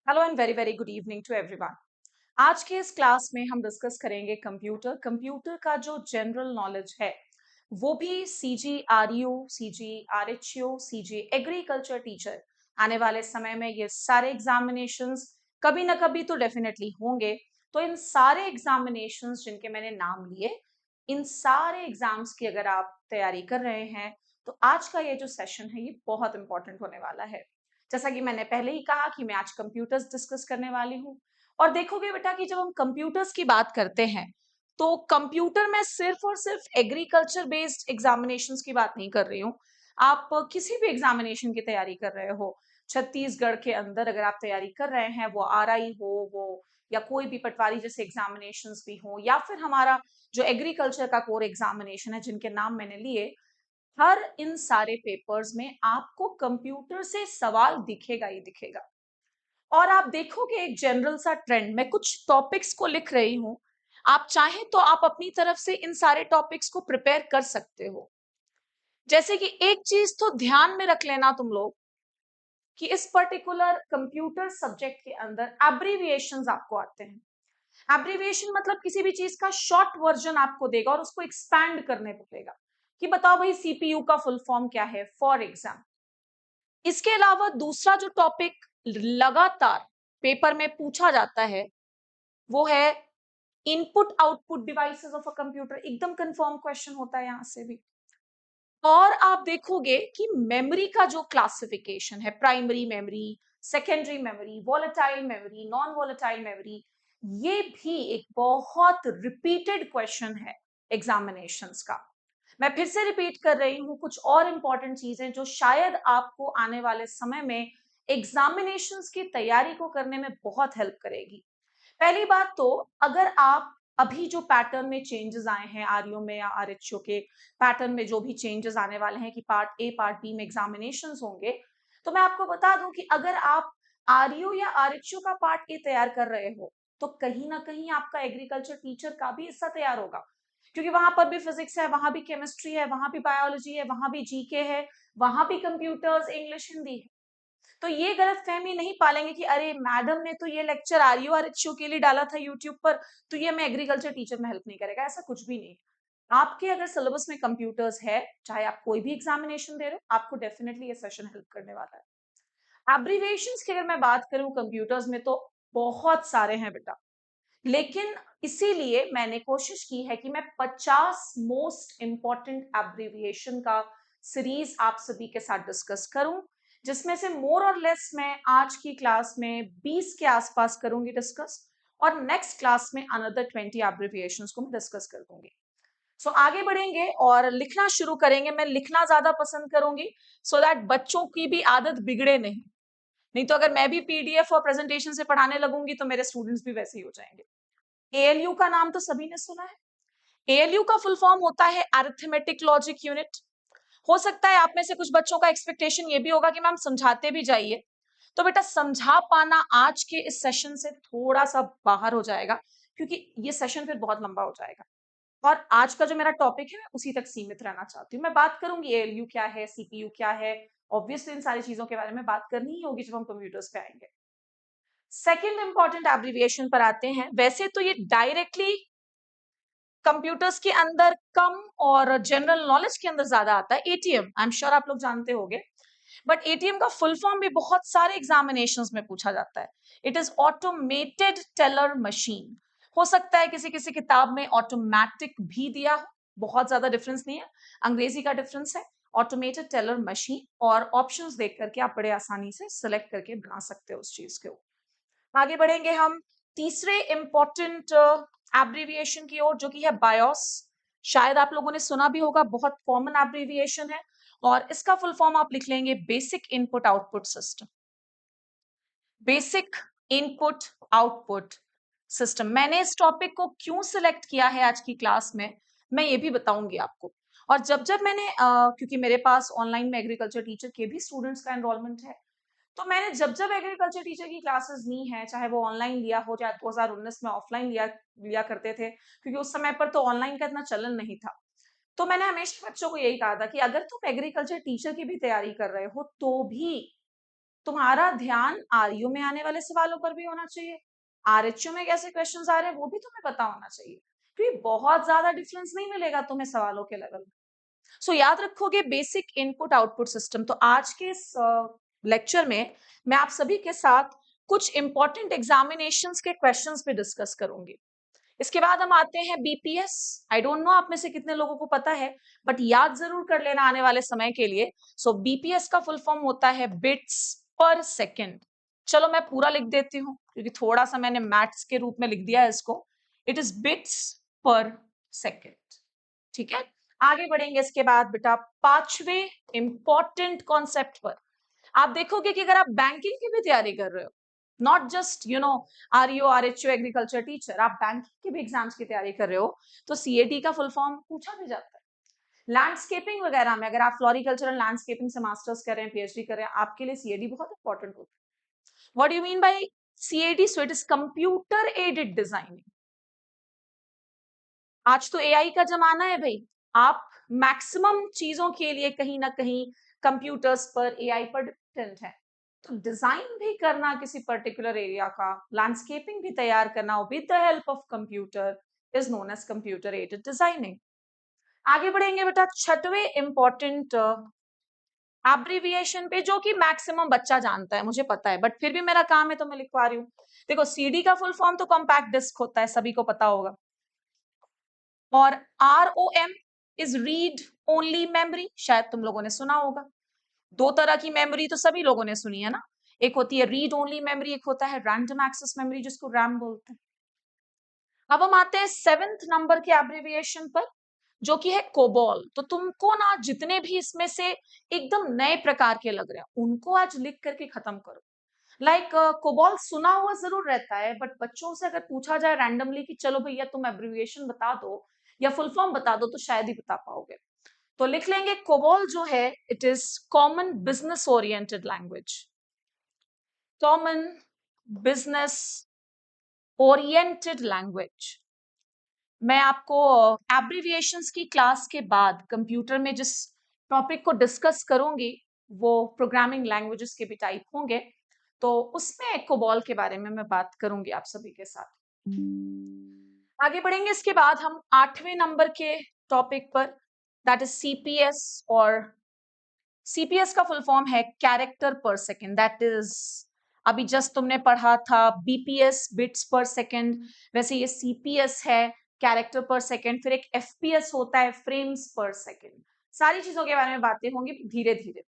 Hello and very very good evening to everyone. आज के इस क्लास में हम डिस्कस करेंगे कंप्यूटर का जो जनरल नॉलेज है वो भी CG RU, CG RHU, CG agriculture teacher आने वाले समय में ये सारे एग्जामिनेशंस कभी ना कभी तो डेफिनेटली होंगे। तो इन सारे एग्जामिनेशंस जिनके मैंने नाम लिए, इन सारे एग्जाम्स की अगर आप तैयारी कर रहे हैं तो आज का ये जो सेशन है ये बहुत इंपॉर्टेंट होने वाला है। जैसा कि मैंने पहले ही कहा कि मैं आज कंप्यूटर्स डिस्कस करने वाली हूँ। और देखोगे बेटा कि जब हम कंप्यूटर्स की बात करते हैं तो कंप्यूटर में सिर्फ और सिर्फ एग्रीकल्चर बेस्ड एग्जामिनेशंस की बात नहीं कर रही हूँ। आप किसी भी एग्जामिनेशन की तैयारी कर रहे हो, छत्तीसगढ़ के अंदर अगर आप तैयारी कर रहे हैं, वो आरआई हो, वो या कोई भी पटवारी जैसे एग्जामिनेशंस भी हो, या फिर हमारा जो एग्रीकल्चर का कोर एग्जामिनेशन है जिनके नाम मैंने लिए, हर इन सारे पेपर्स में आपको कंप्यूटर से सवाल दिखेगा ही दिखेगा। और आप देखोगे एक जनरल सा ट्रेंड, मैं कुछ टॉपिक्स को लिख रही हूं, आप चाहें तो आप अपनी तरफ से इन सारे टॉपिक्स को प्रिपेयर कर सकते हो। जैसे कि एक चीज तो ध्यान में रख लेना तुम लोग कि इस पर्टिकुलर कंप्यूटर सब्जेक्ट के अंदर एब्रीविएशंस आपको आते हैं। एब्रीविएशन मतलब किसी भी चीज का शॉर्ट वर्जन आपको देगा और उसको एक्सपैंड करने पड़ेगा कि बताओ भाई सीपीयू का फुल फॉर्म क्या है, फॉर एग्जाम्पल। इसके अलावा दूसरा जो टॉपिक लगातार पेपर में पूछा जाता है वो है input output devices of a computer. एकदम कंफर्म क्वेश्चन होता है यहां से भी। और आप देखोगे कि मेमोरी का जो क्लासिफिकेशन है, primary memory, secondary memory, volatile memory, non volatile memory, ये भी एक बहुत रिपीटेड क्वेश्चन है एग्जामिनेशंस का। मैं फिर से रिपीट कर रही हूं कुछ और इंपॉर्टेंट चीजें जो शायद आपको आने वाले समय में एग्जामिनेशंस की तैयारी को करने में बहुत हेल्प करेगी। पहली बात तो, अगर आप अभी जो पैटर्न में चेंजेस आए हैं आरयू में या आरएचओ के पैटर्न में, जो भी चेंजेस आने वाले हैं कि पार्ट ए पार्ट बी में एग्जामिनेशंस होंगे, तो मैं आपको बता दूं कि अगर आप आरयू या आरएचओ का पार्ट ए तैयार कर रहे हो तो कहीं ना कहीं आपका एग्रीकल्चर टीचर का भी हिस्सा तैयार होगा, क्योंकि वहां पर भी फिजिक्स है, वहां भी केमिस्ट्री है, वहां भी बायोलॉजी है, वहां भी जीके है, वहां भी कंप्यूटर्स, इंग्लिश, हिंदी है। तो ये गलतफहमी नहीं पालेंगे कि अरे मैडम ने तो ये लेक्चर आरयू और एचओ के लिए डाला था यूट्यूब पर, तो ये मैं एग्रीकल्चर टीचर में हेल्प नहीं करेगा। ऐसा कुछ भी नहीं। आपके अगर सिलेबस में कंप्यूटर्स है, चाहे आप कोई भी एग्जामिनेशन दे रहे हो, आपको डेफिनेटली ये सेशन हेल्प करने वाला है। एब्रीविएशंस की अगर मैं बात करूं कंप्यूटर्स में तो बहुत सारे हैं बेटा, लेकिन इसीलिए मैंने कोशिश की है कि मैं 50 मोस्ट इंपॉर्टेंट एब्रीविएशन का सीरीज आप सभी के साथ डिस्कस करूं, जिसमें से मोर और लेस मैं आज की क्लास में 20 के आसपास करूंगी डिस्कस, और नेक्स्ट क्लास में अनदर 20 एब्रीविएशंस को मैं डिस्कस कर दूंगी। सो आगे बढ़ेंगे और लिखना शुरू करेंगे। मैं लिखना ज्यादा पसंद करूंगी सो दैट बच्चों की भी आदत बिगड़े नहीं। नहीं तो अगर मैं भी पीडीएफ और प्रेजेंटेशन से पढ़ाने लगूंगी तो मेरे स्टूडेंट्स भी वैसे ही हो जाएंगे। एएलयू का नाम तो सभी ने सुना है। एएलयू का फुल फॉर्म होता है अरिथमेटिक लॉजिक यूनिट। हो सकता है आप में से कुछ बच्चों का एक्सपेक्टेशन ये भी होगा कि मैम समझाते भी जाइए। तो बेटा समझा पाना आज के इस सेशन से थोड़ा सा बाहर हो जाएगा, क्योंकि ये सेशन फिर बहुत लंबा हो जाएगा। और आज का जो मेरा टॉपिक है मैं उसी तक सीमित रहना चाहती हूँ। मैं बात करूंगी एएलयू क्या है, सीपीयू क्या है, ऑब्वियसली इन सारी चीजों के बारे में बात करनी ही होगी जब हम कंप्यूटर्स पे आएंगे। सेकेंड इंपॉर्टेंट एब्रीविएशन पर आते हैं। वैसे तो ये डायरेक्टली कंप्यूटर्स के अंदर कम और जनरल नॉलेज के अंदर ज्यादा आता है, एटीएम। आई एम श्योर आप लोग जानते होंगे। बट एटीएम का फुल फॉर्म भी बहुत सारे एग्जामिनेशंस में पूछा जाता है। It is automated teller machine. हो सकता है किसी किसी किताब में ऑटोमेटिक भी दिया हो, बहुत ज्यादा डिफरेंस नहीं है, अंग्रेजी का डिफरेंस है। ऑटोमेटेड टेलर मशीन, और ऑप्शंस देख करके आप बड़े आसानी से सिलेक्ट करके बना सकते हो उस चीज को। आगे बढ़ेंगे हम तीसरे इंपॉर्टेंट एब्रीविएशन की ओर, जो कि है बायोस। शायद आप लोगों ने सुना भी होगा, बहुत कॉमन एब्रीविएशन है, और इसका फुल फॉर्म आप लिख लेंगे basic input output system. Basic input output system. मैंने इस टॉपिक को क्यों सिलेक्ट किया है आज की क्लास में, मैं ये भी बताऊंगी आपको। और जब जब मैंने क्योंकि मेरे पास ऑनलाइन में एग्रीकल्चर टीचर के भी स्टूडेंट्स का एनरोलमेंट है, तो मैंने जब जब एग्रीकल्चर टीचर की क्लासेस ली हैं, चाहे वो ऑनलाइन लिया हो, चाहे 2019 में ऑफलाइन लिया लिया करते थे, क्योंकि उस समय पर तो ऑनलाइन का इतना चलन नहीं था, तो मैंने हमेशा बच्चों को यही कहा था कि अगर तुम एग्रीकल्चर टीचर की भी तैयारी कर रहे हो तो भी तुम्हारा ध्यान आरयू में आने वाले सवालों पर भी होना चाहिए, आरएचयू में कैसे क्वेश्चंस आ रहे हैं वो भी तुम्हें पता होना चाहिए, क्योंकि बहुत ज्यादा डिफरेंस नहीं मिलेगा तुम्हें सवालों के लेवल में। सो याद रखोगे बेसिक इनपुट आउटपुट सिस्टम। तो आज के इस लेक्चर में मैं आप सभी के साथ कुछ इंपॉर्टेंट एग्जामिनेशंस के क्वेश्चंस पे डिस्कस करूंगी। इसके बाद हम आते हैं बीपीएस। आई डोंट नो आप में से कितने लोगों को पता है, बट याद जरूर कर लेना आने वाले समय के लिए। सो बीपीएस का फुल फॉर्म होता है बिट्स पर सेकेंड। चलो मैं पूरा लिख देती हूँ क्योंकि थोड़ा सा मैंने मैथ्स के रूप में लिख दिया है इसको। इट इज बिट्स पर सेकेंड। ठीक है, आगे बढ़ेंगे इसके बाद बेटा पांचवें इंपॉर्टेंट कॉन्सेप्ट पर। आप देखोगे कि अगर आप बैंकिंग की भी तैयारी कर रहे हो, not just REO RHO agriculture teacher, आप बैंकिंग के भी एग्जाम्स की तैयारी कर रहे हो तो सीएटी का फुल फॉर्म पूछा भी जाता है। लैंडस्केपिंग वगैरह में अगर आप फ्लोरिकल्चरल लैंडस्केपिंग से मास्टर्स कर रहे हैं, पीएचडी कर रहे हैं, आपके लिए सीएडी बहुत इंपॉर्टेंट होता है। What do you mean by CAD? So it is computer aided designing. आज तो एआई का जमाना है भाई, आप मैक्सिमम चीजों के लिए कहीं ना कहीं कंप्यूटर्स पर, एआई पर डिपेंडेंट है। तो डिजाइन भी करना किसी पर्टिकुलर एरिया का, लैंडस्केपिंग भी तैयार करना with the help of computer is known as computer aided designing. आगे बढ़ेंगे बेटा छठवें इंपॉर्टेंट एब्रिविएशन पे, जो कि मैक्सिमम बच्चा जानता है, मुझे पता है, बट फिर भी मेरा काम है तो मैं लिखवा रही हूँ। देखो सीडी का फुल फॉर्म तो कॉम्पैक्ट डिस्क होता है, सभी को पता होगा। और ROM is read only memory, शायद तुम लोगों ने सुना होगा। दो तरह की मेमोरी तो सभी लोगों ने सुनी है ना, एक होती है रीड ओनली मेमोरी, एक होता है रैंडम एक्सेस मेमोरी जिसको रैम बोलते हैं। अब हम आते हैं सेवेंथ नंबर के एब्रिविएशन पर, जो कि है कोबॉल। तो तुमको ना जितने भी इसमें से एकदम नए प्रकार के लग रहे हैं उनको आज लिख करके खत्म करो। लाइक कोबॉल सुना हुआ जरूर रहता है, बट बच्चों से अगर पूछा जाए रैंडमली कि चलो भैया तुम एब्रिविएशन बता दो या फुल फॉर्म बता दो, तो शायद ही बता पाओगे। तो लिख लेंगे कोबॉल जो है it is common business oriented language. Common business oriented language. मैं आपको एब्रिविएशंस की क्लास के बाद कंप्यूटर में जिस टॉपिक को डिस्कस करूंगी वो प्रोग्रामिंग लैंग्वेजेस के भी टाइप होंगे, तो उसमें कोबॉल के बारे में मैं बात करूंगी आप सभी के साथ। आगे बढ़ेंगे इसके बाद हम आठवें नंबर के टॉपिक पर, दैट इज सीपीएस। और सीपीएस का फुल फॉर्म है कैरेक्टर पर सेकेंड। दैट इज अभी जस्ट तुमने पढ़ा था बीपीएस बिट्स पर सेकेंड, वैसे ये सीपीएस है कैरेक्टर पर सेकेंड। फिर एक एफपीएस होता है फ्रेम्स पर सेकेंड। सारी चीजों के बारे में बातें होंगी धीरे धीरे।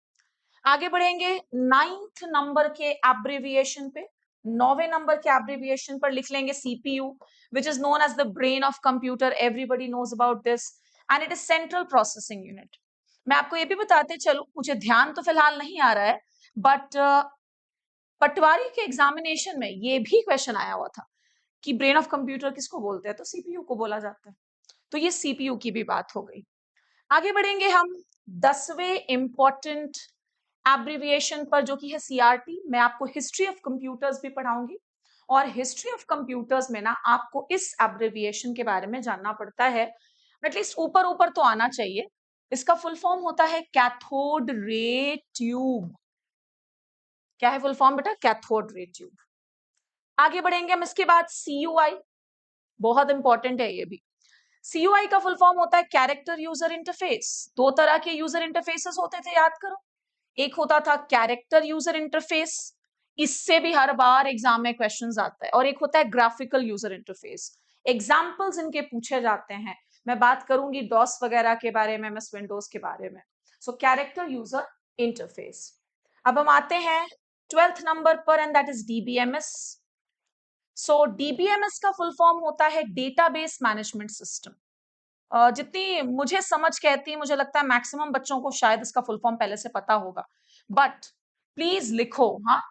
आगे बढ़ेंगे नाइन्थ नंबर के एब्रिविएशन पे। नौवे नंबर के एब्रिविएशन पर लिख लेंगे CPU, which is known as the brain of computer. Everybody knows about this and it is central processing unit. मैं आपको ये भी बताते चलूं, मुझे ध्यान तो फिलहाल नहीं आ रहा है, बट पटवारी के एग्जामिनेशन में ये भी क्वेश्चन आया हुआ था कि ब्रेन ऑफ कंप्यूटर किसको बोलते हैं, तो सीपीयू को बोला जाता है। तो ये सीपीयू की भी बात हो गई। आगे बढ़ेंगे हम 10वें इंपॉर्टेंट एब्रिविएशन पर, जो कि है सीआरटी। मैं आपको हिस्ट्री ऑफ कंप्यूटर्स भी पढ़ाऊंगी, और हिस्ट्री ऑफ कंप्यूटर्स में ना आपको इस एब्रिविएशन के बारे में जानना पड़ता है, एटलीस्ट ऊपर ऊपर तो आना चाहिए। इसका फुल फॉर्म होता है कैथोड रे ट्यूब। क्या है फुल फॉर्म बेटा? Cathode ray tube. आगे बढ़ेंगे हम इसके बाद सीयूआई, बहुत इंपॉर्टेंट है ये भी। सीयूआई का फुल फॉर्म होता है कैरेक्टर यूजर इंटरफेस। दो तरह के यूजर इंटरफेसेस होते थे, याद करो। एक होता था कैरेक्टर यूजर इंटरफेस, इससे भी हर बार एग्जाम में क्वेश्चंस आता है, और एक होता है ग्राफिकल यूजर इंटरफेस। एग्जाम्पल्स इनके पूछे जाते हैं। मैं बात करूंगी डॉस वगैरह के बारे में, एमएस विंडोज के बारे में। सो कैरेक्टर यूजर इंटरफेस। अब हम आते हैं 12th नंबर पर, and that is DBMS. So DBMS का फुल फॉर्म होता है डेटाबेस मैनेजमेंट सिस्टम। जितनी मुझे समझ कहती है, मुझे लगता है मैक्सिमम बच्चों को शायद इसका फुल फॉर्म पहले से पता होगा, बट प्लीज लिखो। हाँ,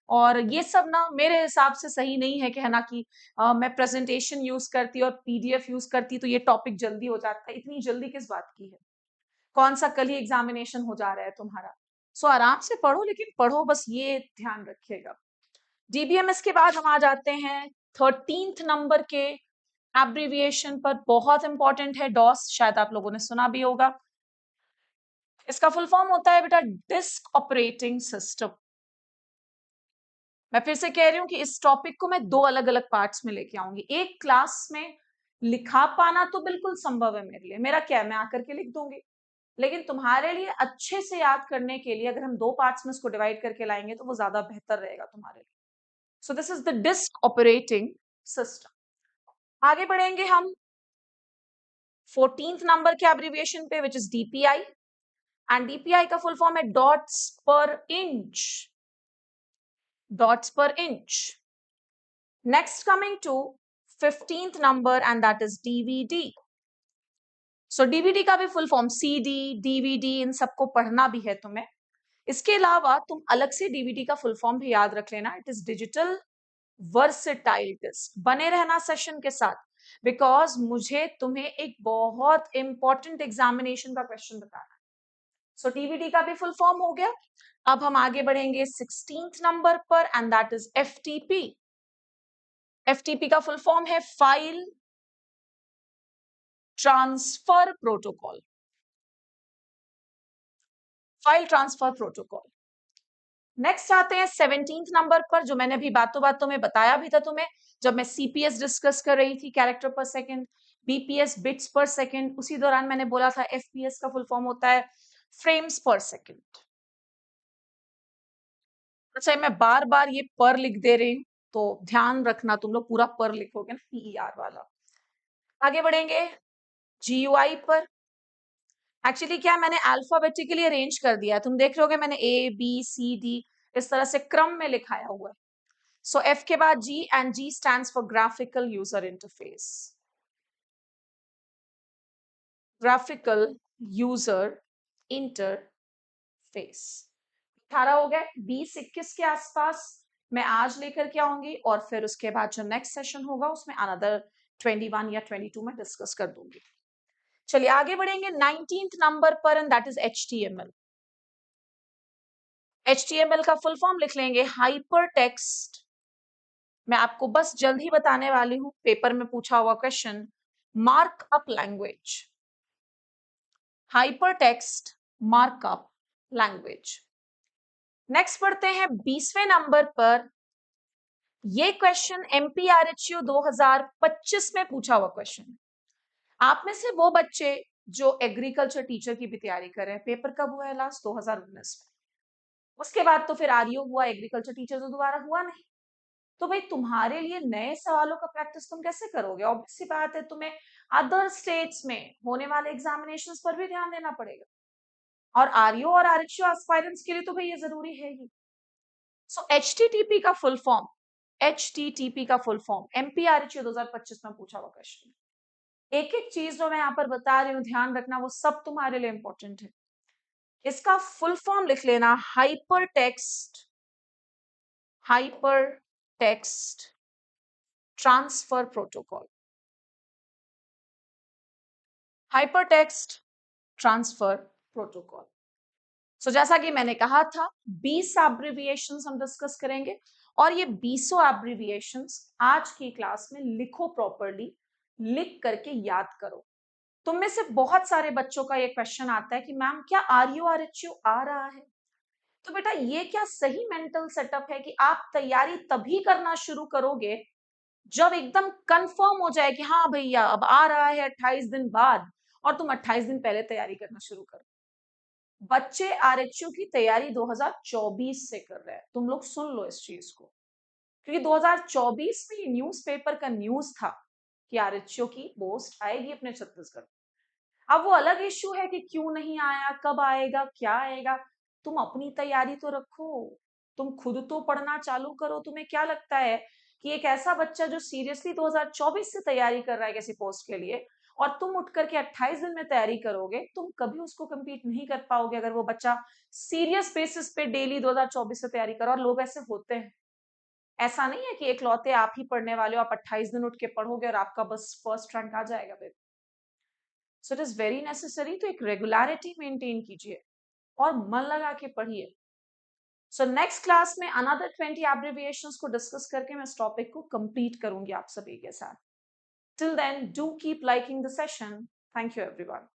और ये सब ना मेरे हिसाब से सही नहीं है कहना कि मैं प्रेजेंटेशन यूज करती और पीडीएफ यूज करती तो ये टॉपिक जल्दी हो जाता है। इतनी जल्दी किस बात की है? कौन सा कल ही एग्जामिनेशन हो जा रहा है तुम्हारा? सो आराम से पढ़ो, लेकिन पढ़ो बस, ये ध्यान रखिएगा। डीबीएमएस के बाद हम आ जाते हैं 13th नंबर के एब्रिविएशन पर। बहुत इंपॉर्टेंट है डॉस, शायद आप लोगों ने सुना भी होगा। इसका फुल फॉर्म होता है बेटा डिस्क ऑपरेटिंग सिस्टम। मैं फिर से कह रही हूं कि इस टॉपिक को मैं दो अलग अलग पार्ट्स में लेके आऊंगी। एक क्लास में लिखा पाना तो बिल्कुल संभव है मेरे लिए, मेरा क्या है, मैं आकर के लिख दूंगी। लेकिन तुम्हारे लिए अच्छे से याद करने के लिए अगर हम दो पार्ट्स में इसको डिवाइड करके लाएंगे तो वो ज्यादा बेहतर रहेगा तुम्हारे लिए। So this is the disk operating system. आगे बढ़ेंगे हम 14th नंबर के एब्रिविएशन पे, which is DPI. And DPI का फुल फॉर्म है dots per inch, dots per inch. Next coming to 15th number and that is DVD. So DVD का भी full form CD, DVD, इन सबको पढ़ना भी है तुम्हें। इसके अलावा तुम अलग से डीवीडी का फुल फॉर्म भी याद रख लेना, it is digital versatile disc. बने रहना सेशन के साथ, बिकॉज मुझे तुम्हें एक बहुत इंपॉर्टेंट एग्जामिनेशन का क्वेश्चन बताना है। सो डीवीडी का भी फुल फॉर्म हो गया। अब हम आगे बढ़ेंगे 16th नंबर पर and that is FTP. FTP का फुल फॉर्म है file transfer protocol, file transfer protocol. Next आते हैं 17th नंबर पर, जो मैंने अभी बातों बातों में बताया भी था तुम्हें जब मैं सीपीएस डिस्कस कर रही थी, कैरेक्टर पर सेकंड, बीपीएस बिट्स पर सेकंड, उसी दौरान मैंने बोला था एफपीएस का फुल फॉर्म होता है फ्रेम्स पर सेकंड। अच्छा, मैं बार बार ये पर लिख दे रही हूं तो ध्यान रखना, तुम लोग पूरा पर लिखोगे ना, पीईआर वाला। आगे बढ़ेंगे जीयूआई पर। एक्चुअली क्या मैंने अल्फाबेटिकली अरेंज कर दिया है, तुम देख रहे होगे मैंने ए बी सी डी इस तरह से क्रम में लिखाया हुआ है। सो एफ के बाद G, and G stands for graphical user interface, graphical user interface. 18 हो गए, 20-21 के आसपास मैं आज लेकर के आऊंगी, और फिर उसके बाद जो नेक्स्ट सेशन होगा उसमें अनदर 21 या 22 में डिस्कस कर दूंगी। चलिए आगे बढ़ेंगे 19th नंबर पर and that is HTML. HTML का फुल फॉर्म लिख लेंगे हाइपर टेक्स्ट। मैं आपको बस जल्द ही बताने वाली हूं, पेपर में पूछा हुआ question, markup language, hyper text markup language. Next पढ़ते हैं 20वें नंबर पर। ये क्वेश्चन एमपीआरएचयू 2025 में पूछा हुआ क्वेश्चन। आप में से वो बच्चे जो एग्रीकल्चर टीचर की भी तैयारी कर रहे हैं, पेपर कब हुआ है लास्ट? 2019 में। उसके बाद तो फिर आरईओ हुआ, एग्रीकल्चर टीचर तो दोबारा हुआ नहीं। तो भाई तुम्हारे लिए नए सवालों का प्रैक्टिस तुम कैसे करोगे? ऑब्वियस सी बात है, तुम्हें अदर स्टेट्स में होने वाले एग्जामिनेशंस पर भी ध्यान देना पड़ेगा, और आरईओ और आरएचयू एस्पायरेंट्स के लिए तो भाई ये जरूरी है ही। सो एचटीटीपी का फुल फॉर्म, एचटीटीपी का फुल फॉर्म एमपीआरएचयू 2025 में पूछा हुआ क्वेश्चन। एक एक चीज जो मैं यहाँ पर बता रही हूँ ध्यान रखना, वो सब तुम्हारे लिए इंपॉर्टेंट है। इसका फुल फॉर्म लिख लेना, hyper text, hyper text transfer protocol, hyper text transfer protocol. So जैसा कि मैंने कहा था 20 एब्रिविएशंस हम डिस्कस करेंगे, और ये 20 एब्रिविएशंस आज की क्लास में लिखो प्रॉपरली, लिख करके याद करो। तुम में से बहुत सारे बच्चों का ये क्वेश्चन आता है कि मैम क्या आरयू आरएचयू आ रहा है? तो बेटा ये क्या सही मेंटल सेटअप है कि आप तैयारी तभी करना शुरू करोगे जब एकदम कंफर्म हो जाए कि हाँ भैया अब आ रहा है 28 दिन बाद, और तुम 28 दिन पहले तैयारी करना शुरू करो। बच्चे आरएचयू की तैयारी 2024 से कर रहे हैं, तुम लोग सुन लो इस चीज को, क्योंकि 2024 में ये न्यूज़पेपर का न्यूज था कि आरएचयू की पोस्ट आएगी अपने छत्तीसगढ़। अब वो अलग इश्यू है कि क्यों नहीं आया, कब आएगा, क्या आएगा। तुम अपनी तैयारी तो रखो, तुम खुद तो पढ़ना चालू करो। तुम्हें क्या लगता है कि एक ऐसा बच्चा जो सीरियसली 2024 से तैयारी कर रहा है किसी पोस्ट के लिए, और तुम उठ करके 28 दिन में तैयारी करोगे, तुम कभी उसको कम्पीट नहीं कर पाओगे अगर वो बच्चा सीरियस बेसिस पे डेली 2024 से तैयारी करो। और लोग ऐसे होते हैं, ऐसा नहीं है कि इकलौते आप ही पढ़ने वाले हो, आप 28 दिन उठ के पढ़ोगे और आपका बस फर्स्ट रैंक आ जाएगा। So it is very necessary, तो एक रेगुलरिटी मेंटेन कीजिए और मन लगा के पढ़िए। सो नेक्स्ट क्लास में अनदर 20 एब्रिविएशंस को डिस्कस करके मैं इस टॉपिक को कंप्लीट करूंगी आप सभी के साथ। Till then do keep liking the session. Thank you everyone.